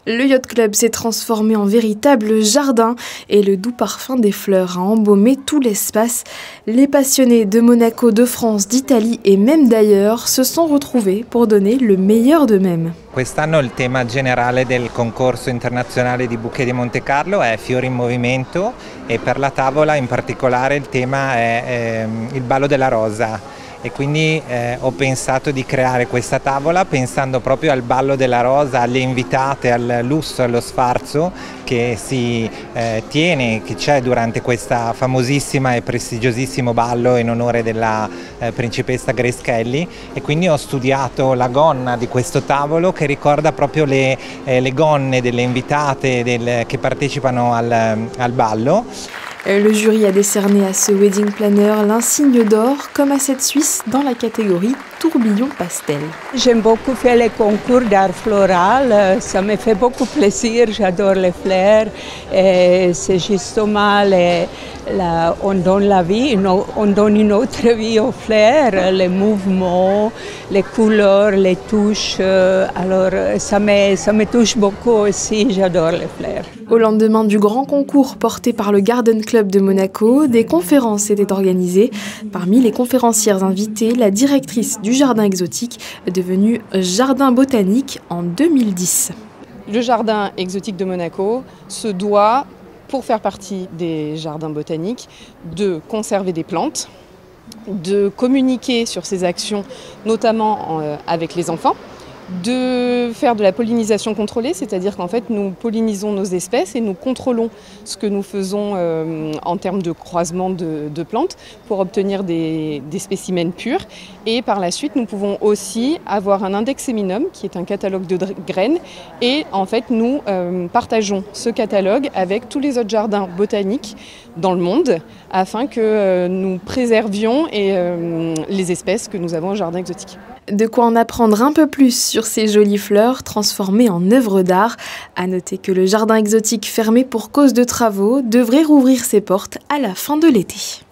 Le Yacht Club s'est transformé en véritable jardin et le doux parfum des fleurs a embaumé tout l'espace. Les passionnés de Monaco, de France, d'Italie et même d'ailleurs se sont retrouvés pour donner le meilleur d'eux-mêmes. Quest'anno il tema generale del concorso internazionale di Bouquet di Monte Carlo è Fiori in Movimento e per la tavola in particolare il tema è il ballo della rosa. E quindi ho pensato di creare questa tavola pensando proprio al ballo della rosa, alle invitate, al lusso, allo sfarzo che si tiene, che c'è durante questa famosissima e prestigiosissimo ballo in onore della principessa Grace Kelly, e quindi ho studiato la gonna di questo tavolo che ricorda proprio le gonne delle invitate che partecipano al ballo. Le jury a décerné à ce wedding planner l'insigne d'or comme à cette Suisse dans la catégorie tourbillon pastel. J'aime beaucoup faire les concours d'art floral, ça me fait beaucoup plaisir, j'adore les fleurs et c'est justement on donne la vie, on donne une autre vie aux fleurs, les mouvements, les couleurs, les touches, alors ça me touche beaucoup aussi, j'adore les fleurs. Au lendemain du grand concours porté par le Garden Club de Monaco, des conférences étaient organisées. Parmi les conférencières invitées, la directrice du Jardin Exotique, devenu Jardin Botanique en 2010. Le Jardin Exotique de Monaco se doit, pour faire partie des jardins botaniques, de conserver des plantes, de communiquer sur ses actions, notamment avec les enfants, de faire de la pollinisation contrôlée, c'est-à-dire qu'en fait nous pollinisons nos espèces et nous contrôlons ce que nous faisons en termes de croisement de plantes pour obtenir des spécimens purs, et par la suite nous pouvons aussi avoir un index seminum qui est un catalogue de graines, et en fait nous partageons ce catalogue avec tous les autres jardins botaniques dans le monde afin que nous préservions les espèces que nous avons au jardin exotique. De quoi en apprendre un peu plus sur ces jolies fleurs transformées en œuvres d'art. À noter que le jardin exotique fermé pour cause de travaux devrait rouvrir ses portes à la fin de l'été.